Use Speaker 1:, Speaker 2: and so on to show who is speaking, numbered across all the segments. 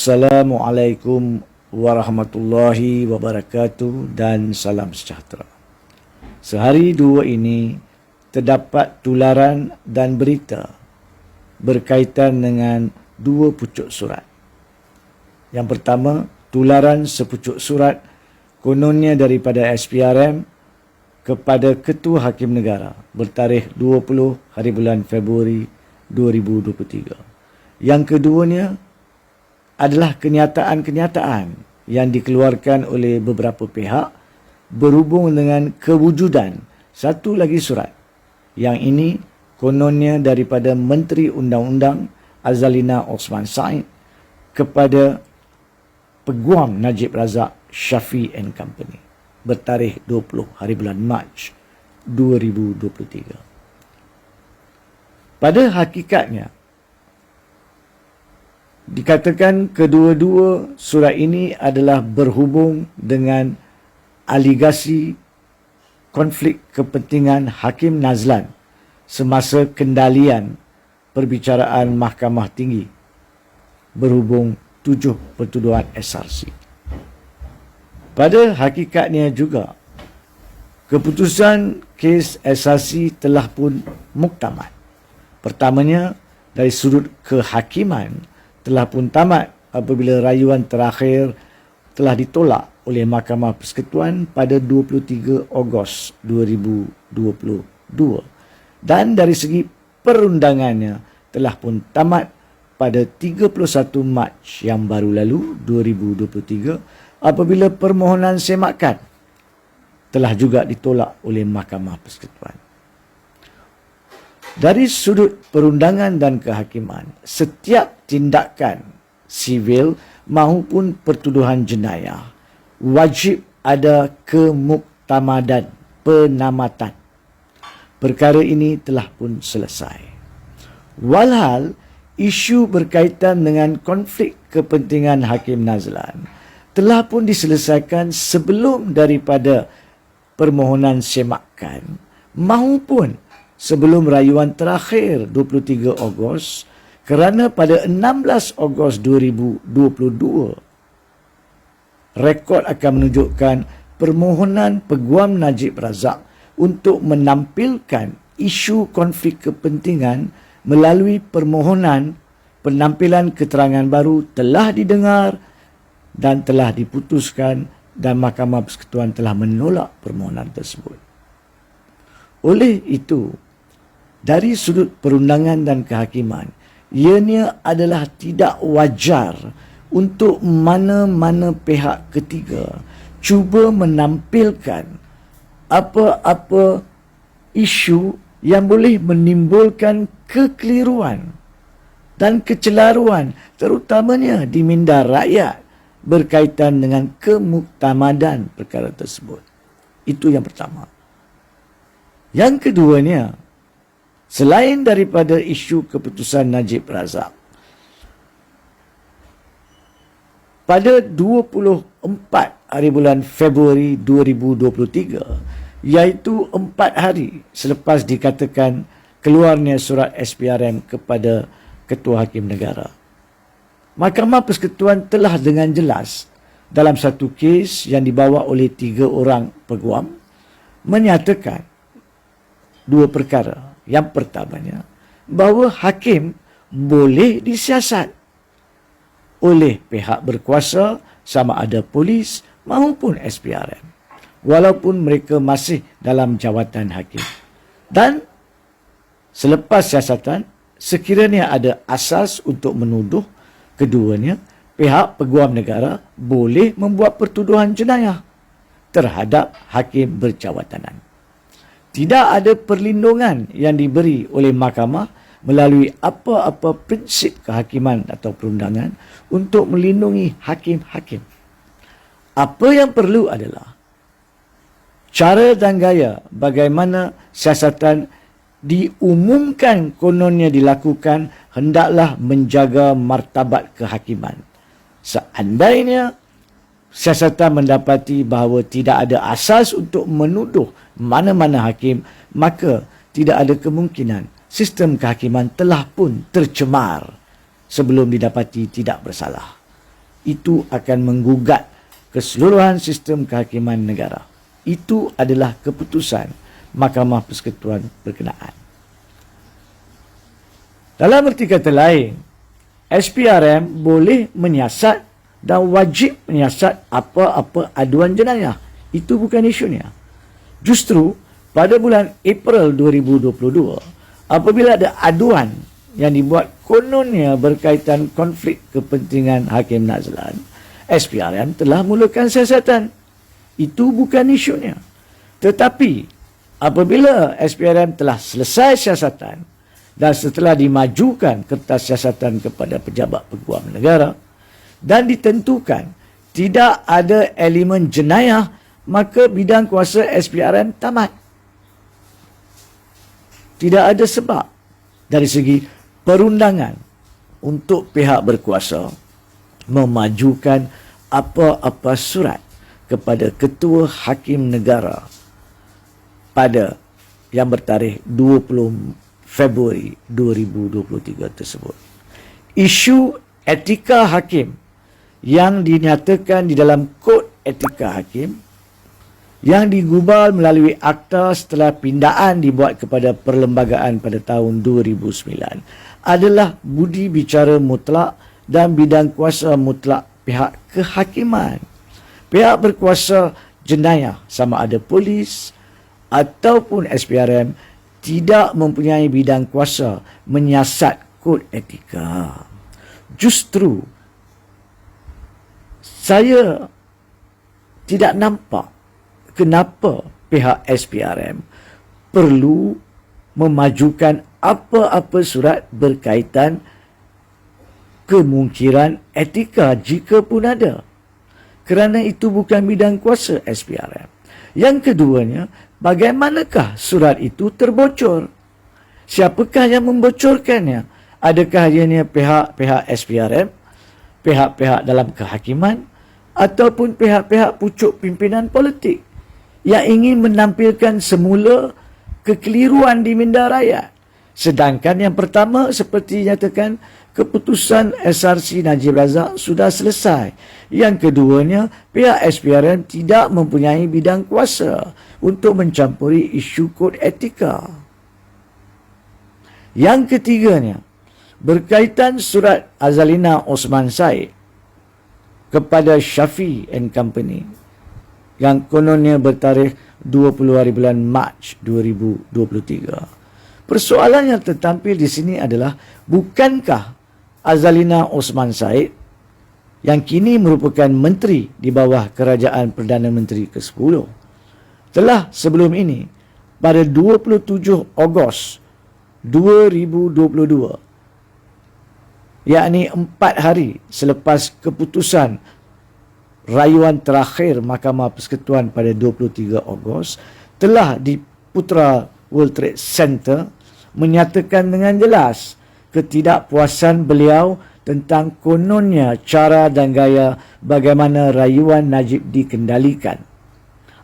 Speaker 1: Assalamualaikum warahmatullahi wabarakatuh dan salam sejahtera. Sehari dua ini terdapat tularan dan berita berkaitan dengan dua pucuk surat. Yang pertama, tularan sepucuk surat kononnya daripada SPRM kepada Ketua Hakim Negara bertarikh 20 hari bulan Februari 2023. Yang keduanya adalah kenyataan-kenyataan yang dikeluarkan oleh beberapa pihak berhubung dengan kewujudan satu lagi surat. Yang ini kononnya daripada Menteri Undang-Undang Azalina Osman Said kepada Peguam Najib Razak Shafie and Company bertarikh 20 hari bulan Mac 2023. Pada hakikatnya, dikatakan kedua-dua surat ini adalah berhubung dengan aligasi konflik kepentingan Hakim Nazlan semasa kendalian perbicaraan Mahkamah Tinggi berhubung 7 pertuduhan SRC. Pada hakikatnya juga, keputusan kes SRC telah pun muktamad. Pertamanya, dari sudut kehakiman, telah pun tamat apabila rayuan terakhir telah ditolak oleh Mahkamah Persekutuan pada 23 Ogos 2022 dan dari segi perundangannya telah pun tamat pada 31 Mac yang baru lalu 2023 apabila permohonan semakan telah juga ditolak oleh Mahkamah Persekutuan. Dari sudut perundangan dan kehakiman, setiap tindakan sivil maupun pertuduhan jenayah wajib ada kemuktamadan, penamatan. Perkara ini telah pun selesai. Walhal, isu berkaitan dengan konflik kepentingan Hakim Nazlan telah pun diselesaikan sebelum daripada permohonan semakan maupun sebelum rayuan terakhir 23 Ogos kerana pada 16 Ogos 2022 rekod akan menunjukkan permohonan Peguam Najib Razak untuk menampilkan isu konflik kepentingan melalui permohonan penampilan keterangan baru telah didengar dan telah diputuskan dan Mahkamah Persekutuan telah menolak permohonan tersebut. Oleh itu, dari sudut perundangan dan kehakiman, ianya adalah tidak wajar untuk mana-mana pihak ketiga cuba menampilkan apa-apa isu yang boleh menimbulkan kekeliruan dan kecelaruan terutamanya di minda rakyat berkaitan dengan kemuktamadan perkara tersebut. Itu yang pertama. Yang keduanya, selain daripada isu keputusan Najib Razak, pada 24 hari bulan Februari 2023, iaitu 4 hari selepas dikatakan keluarnya surat SPRM kepada Ketua Hakim Negara, Mahkamah Persekutuan telah dengan jelas dalam satu kes yang dibawa oleh 3 orang peguam menyatakan dua perkara. Yang pertamanya, bahawa hakim boleh disiasat oleh pihak berkuasa sama ada polis maupun SPRM walaupun mereka masih dalam jawatan hakim. Dan selepas siasatan, sekiranya ada asas untuk menuduh keduanya, pihak Peguam Negara boleh membuat pertuduhan jenayah terhadap hakim berjawatanan. Tidak ada perlindungan yang diberi oleh mahkamah melalui apa-apa prinsip kehakiman atau perundangan untuk melindungi hakim-hakim. Apa yang perlu adalah cara dan gaya bagaimana siasatan diumumkan kononnya dilakukan hendaklah menjaga martabat kehakiman. Seandainya siasatan mendapati bahawa tidak ada asas untuk menuduh mana-mana hakim, maka tidak ada kemungkinan sistem kehakiman telah pun tercemar sebelum didapati tidak bersalah. itu akan menggugat keseluruhan sistem kehakiman negara. Itu adalah keputusan Mahkamah Persekutuan berkenaan. Dalam erti kata lain, SPRM boleh menyiasat dan wajib menyiasat apa-apa aduan jenayah. Itu bukan isunya. Justru pada bulan April 2022, apabila ada aduan yang dibuat kononnya berkaitan konflik kepentingan Hakim Nazlan, SPRM telah mulakan siasatan. Itu bukan isunya. Tetapi apabila SPRM telah selesai siasatan dan setelah dimajukan kertas siasatan kepada pejabat peguam negara dan ditentukan tidak ada elemen jenayah, maka bidang kuasa SPRM tamat. Tidak ada sebab dari segi perundangan untuk pihak berkuasa memajukan apa-apa surat kepada Ketua Hakim Negara pada yang bertarikh 20 Februari 2023 tersebut. Isu etika hakim yang dinyatakan di dalam Kod Etika Hakim yang digubal melalui akta setelah pindaan dibuat kepada perlembagaan pada tahun 2009 adalah budi bicara mutlak dan bidang kuasa mutlak pihak kehakiman. Pihak berkuasa jenayah sama ada polis ataupun SPRM tidak mempunyai bidang kuasa menyiasat kod etika. Justru saya tidak nampak kenapa pihak SPRM perlu memajukan apa-apa surat berkaitan kemungkiran etika jika pun ada. Kerana itu bukan bidang kuasa SPRM. Yang keduanya, bagaimanakah surat itu terbocor? Siapakah yang membocorkannya? Adakah ianya pihak-pihak SPRM, pihak-pihak dalam kehakiman, ataupun pihak-pihak pucuk pimpinan politik yang ingin menampilkan semula kekeliruan di minda rakyat? Sedangkan yang pertama, seperti nyatakan, keputusan SRC Najib Razak sudah selesai. Yang keduanya, pihak SPRM tidak mempunyai bidang kuasa untuk mencampuri isu kod etika. Yang ketiganya, berkaitan surat Azalina Osman Said kepada Shafi and Company yang kononnya bertarikh 20 hari bulan Mac 2023. Persoalan yang tertampil di sini adalah, bukankah Azalina Osman Said yang kini merupakan menteri di bawah kerajaan Perdana Menteri ke-10 telah sebelum ini pada 27 Ogos 2022, yakni 4 hari selepas keputusan rayuan terakhir Mahkamah Persekutuan pada 23 Ogos, telah di Putra World Trade Center menyatakan dengan jelas ketidakpuasan beliau tentang kononnya cara dan gaya bagaimana rayuan Najib dikendalikan.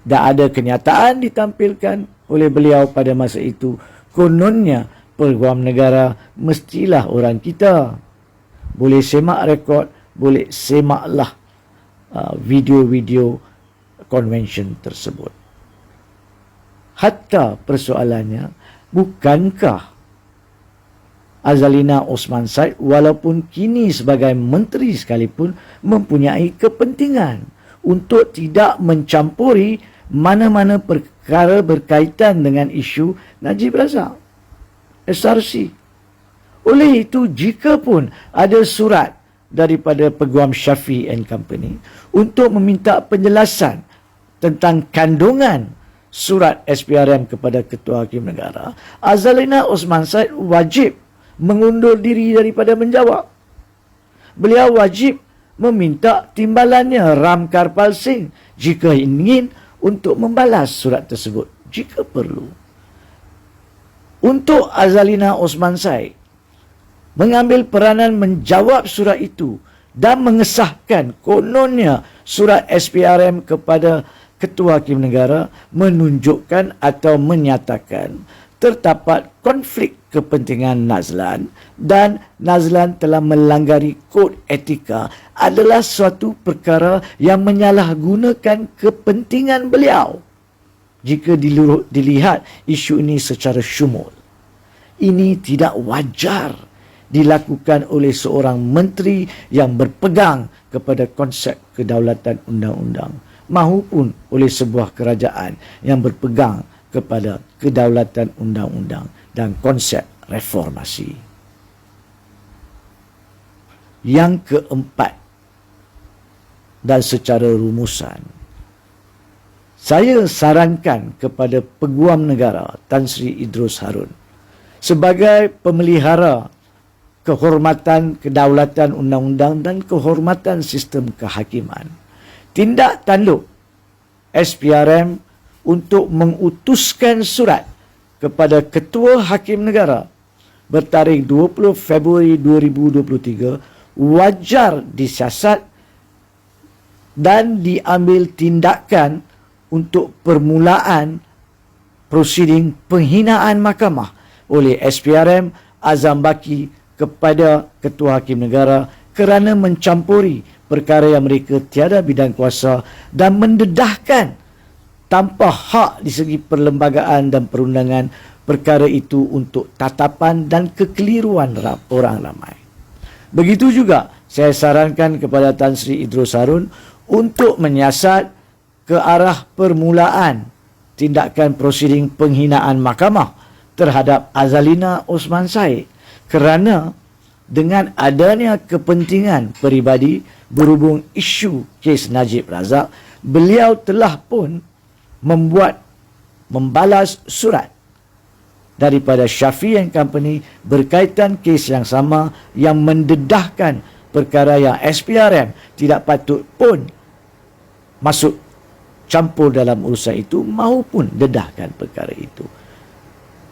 Speaker 1: Dan ada kenyataan ditampilkan oleh beliau pada masa itu, kononnya peguam negara mestilah orang kita. Boleh semak rekod, boleh semaklah video-video convention tersebut. Hatta persoalannya, bukankah Azalina Osman Said walaupun kini sebagai menteri sekalipun mempunyai kepentingan untuk tidak mencampuri mana-mana perkara berkaitan dengan isu Najib Razak, SRC. Oleh itu, jika pun ada surat daripada Peguam Shafi and Company untuk meminta penjelasan tentang kandungan surat SPRM kepada Ketua Hakim Negara, Azalina Osman Said wajib mengundur diri daripada menjawab. Beliau wajib meminta timbalannya Ram Karpal Singh jika ingin untuk membalas surat tersebut jika perlu. Untuk Azalina Osman Said mengambil peranan menjawab surat itu dan mengesahkan kononnya surat SPRM kepada Ketua Hakim Negara menunjukkan atau menyatakan terdapat konflik kepentingan Nazlan dan Nazlan telah melanggari kod etika adalah suatu perkara yang menyalahgunakan kepentingan beliau jika dilihat isu ini secara syumul. Ini tidak wajar dilakukan oleh seorang menteri yang berpegang kepada konsep kedaulatan undang-undang mahupun oleh sebuah kerajaan yang berpegang kepada kedaulatan undang-undang dan konsep reformasi. Yang keempat, dan secara rumusan, saya sarankan kepada Peguam Negara Tan Sri Idrus Harun sebagai pemelihara kehormatan kedaulatan undang-undang dan kehormatan sistem kehakiman, tindak tanduk SPRM untuk mengutuskan surat kepada Ketua Hakim Negara bertarikh 20 Februari 2023 wajar disiasat dan diambil tindakan untuk permulaan prosiding penghinaan mahkamah oleh SPRM Azam Baki kepada Ketua Hakim Negara kerana mencampuri perkara yang mereka tiada bidang kuasa dan mendedahkan tanpa hak di segi perlembagaan dan perundangan perkara itu untuk tatapan dan kekeliruan orang ramai. Begitu juga saya sarankan kepada Tan Sri Idrus Harun untuk menyiasat ke arah permulaan tindakan prosiding penghinaan mahkamah terhadap Azalina Osman Said kerana dengan adanya kepentingan peribadi berhubung isu kes Najib Razak, beliau telah pun membalas surat daripada Shafi and Company berkaitan kes yang sama yang mendedahkan perkara yang SPRM tidak patut pun masuk campur dalam urusan itu maupun dedahkan perkara itu.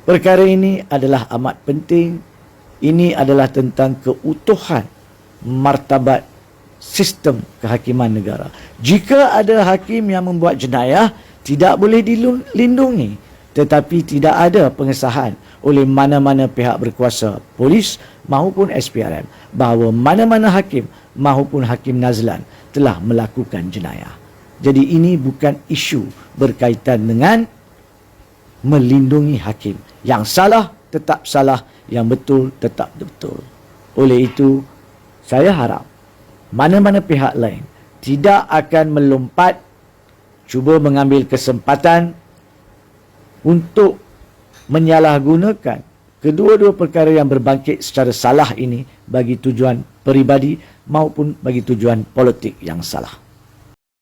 Speaker 1: Perkara ini adalah amat penting. Ini adalah tentang keutuhan martabat sistem kehakiman negara. Jika ada hakim yang membuat jenayah, tidak boleh dilindungi, tetapi tidak ada pengesahan oleh mana-mana pihak berkuasa, polis maupun SPRM, bahawa mana-mana hakim maupun Hakim Nazlan telah melakukan jenayah. Jadi ini bukan isu berkaitan dengan melindungi hakim. Yang salah tetap salah, yang betul tetap betul. Oleh itu, saya harap mana-mana pihak lain tidak akan melompat cuba mengambil kesempatan untuk menyalahgunakan kedua-dua perkara yang berbangkit secara salah ini bagi tujuan peribadi maupun bagi tujuan politik yang salah.